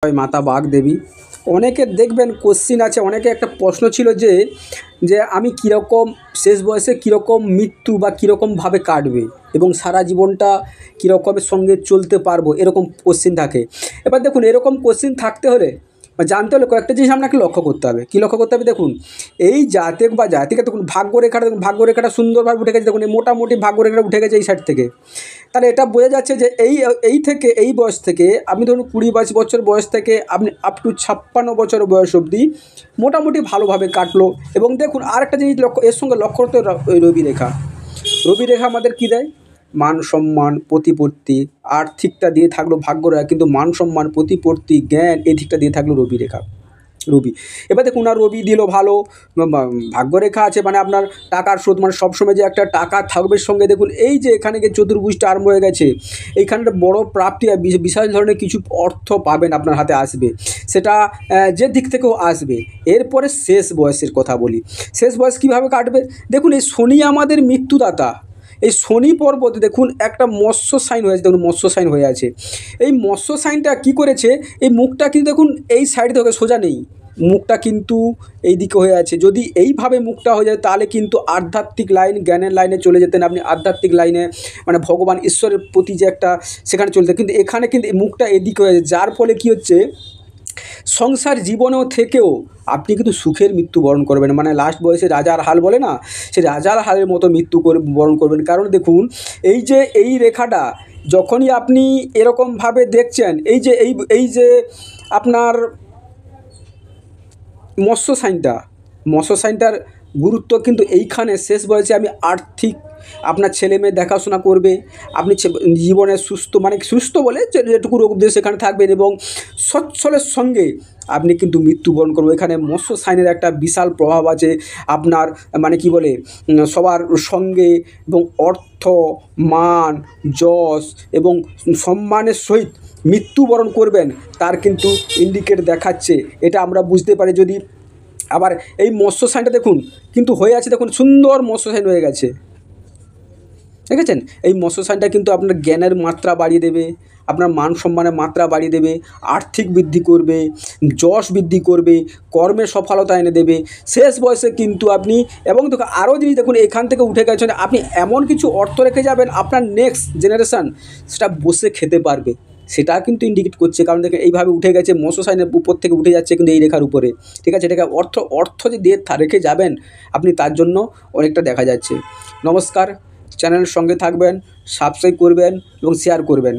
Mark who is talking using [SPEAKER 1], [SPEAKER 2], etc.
[SPEAKER 1] জয় মাতা বাগদেবী। অনেকের দেখবেন কোশ্চিন আছে, অনেকে একটা প্রশ্ন ছিল যে যে আমি কীরকম শেষ বয়সে কীরকম মৃত্যু বা কীরকমভাবে কাটবে এবং সারা জীবনটা কীরকমের সঙ্গে চলতে পারবো, এরকম কোশ্চিন থাকে। এবার দেখুন, এরকম কোশ্চিন থাকতে হলে বা জানতে হলে কয়েকটা জিনিস আপনাকে লক্ষ্য করতে হবে। কী লক্ষ্য করতে হবে? দেখুন, এই জাতক বা জাতিকা দেখুন ভাগ্যরেখাটা, দেখুন ভাগ্যরেখাটা সুন্দরভাবে উঠে গেছে। দেখুন এই মোটামুটি ভাগ্যরেখাটা উঠে গেছে এই সাইড থেকে। তাহলে এটা বোঝা যাচ্ছে যে এই বয়স থেকে আপনি ধরুন 20-22 বছর বয়স থেকে আপনি আপ টু 56 বছর বয়স অবধি মোটামুটি ভালোভাবে কাটলো। এবং দেখুন আরেকটা জিনিস এর সঙ্গে লক্ষ্য করতে হবে, ওই রবি রেখা। রবি রেখা আমাদের কী দেয়? মান সম্মান, প্রতিপত্তি। আর্থিকটা দিয়ে থাকলো ভাগ্যরেখা, কিন্তু মান সম্মান, প্রতিপত্তি, জ্ঞান এই দিকটা দিয়ে থাকলো রবি রেখা, রবি। এবার দেখুন, আর রবি দিল ভালো, ভাগ্যরেখা আছে, মানে আপনার টাকার স্রোত, মানে সবসময় যে একটা টাকা থাকবে সঙ্গে। দেখুন এই যে এখানে গিয়ে চতুর্ভুজটা আরম্ভ হয়ে গেছে, এইখানটা বড় প্রাপ্তি, বিশাল ধরনের কিছু অর্থ পাবেন, আপনার হাতে আসবে, সেটা যে দিক থেকেও আসবে। এরপরে শেষ বয়সের কথা বলি। শেষ বয়স কীভাবে কাটবে? দেখুন, এই শনি আমাদের মৃত্যুদাতা। এই শনি পর্বতে দেখুন একটা মৎস্য সাইন হয়ে আছে, দেখুন মৎস্য সাইন হয়ে আছে। এই মৎস্য সাইনটা কী করেছে? এই মুখটা কিন্তু দেখুন এই সাইড থেকে সোজা নেই, মুখটা কিন্তু এই দিকে হয়ে আছে। যদি এইভাবে মুখটা হয়ে যায় তাহলে কিন্তু আধ্যাত্মিক লাইন, জ্ঞানের লাইনে চলে যেতেন আপনি, আধ্যাত্মিক লাইনে, মানে ভগবান ঈশ্বরের প্রতি যে একটা সেখানে চলতে। কিন্তু এখানে কিন্তু মুখটা এদিকে হয়ে যায়, যার ফলে কী হচ্ছে, সংসার জীবনেও থেকেও আপনি কিন্তু সুখের মৃত্যুবরণ করবেন। মানে লাস্ট বয়সে রাজার হাল বলে না, সেই রাজার হালের মতো মৃত্যু বরণ করবেন। কারণ দেখুন, এই যে এই রেখাটা যখনই আপনি এরকমভাবে দেখছেন, এই যে আপনার মৎস্য সাইনটার গুরুত্ব কিন্তু এইখানে। শেষ বয়সে আমি আর্থিক, আপনার ছেলে মেয়ে দেখাশোনা করবে, আপনি জীবনে সুস্থ, মানে সুস্থ বলে যেটুকু রোগ দিয়ে সেখানে থাকবেন, এবং সচ্ছলের সঙ্গে আপনি কিন্তু মৃত্যুবরণ করবেন। এখানে মৎস্য সাইনের একটা বিশাল প্রভাব আছে আপনার, মানে কি বলে, সবার সঙ্গে, এবং অর্থ, মান, যশ এবং সম্মানের সহিত মৃত্যুবরণ করবেন, তার কিন্তু ইন্ডিকেট দেখাচ্ছে। এটা আমরা বুঝতে পারি। যদি আবার এই মৎস্য সাইনটা দেখুন কিন্তু হয়ে আছে, দেখুন সুন্দর মৎস্য সাইন হয়ে গেছে, দেখেছেন? এই মৎস্য সাইনটা কিন্তু আপনার জ্ঞানের মাত্রা বাড়িয়ে দেবে, আপনার মান সম্মানের মাত্রা বাড়িয়ে দেবে, আর্থিক বৃদ্ধি করবে, যশ বৃদ্ধি করবে, কর্মে সফলতা এনে দেবে শেষ বয়সে কিন্তু আপনি। এবং দেখুন আরও জিনিস, দেখুন এখান থেকে উঠে গেছেন, আপনি এমন কিছু অর্থ রেখে যাবেন, আপনার নেক্সট জেনারেশান সেটা বসে খেতে পারবে, সেটা কিন্তু ইন্ডিকেট করছে। কারণ দেখেন এইভাবে উঠে গেছে, মৎস্য সাইনের উপর থেকে উঠে যাচ্ছে কিন্তু এই রেখার উপরে, ঠিক আছে? এটাকে অর্থ যে দিয়ে রেখে যাবেন আপনি, তার জন্য অনেকটা দেখা যাচ্ছে। নমস্কার, চ্যানেলের সঙ্গে থাকবেন, সাবস্ক্রাইব করবেন এবং শেয়ার করবেন।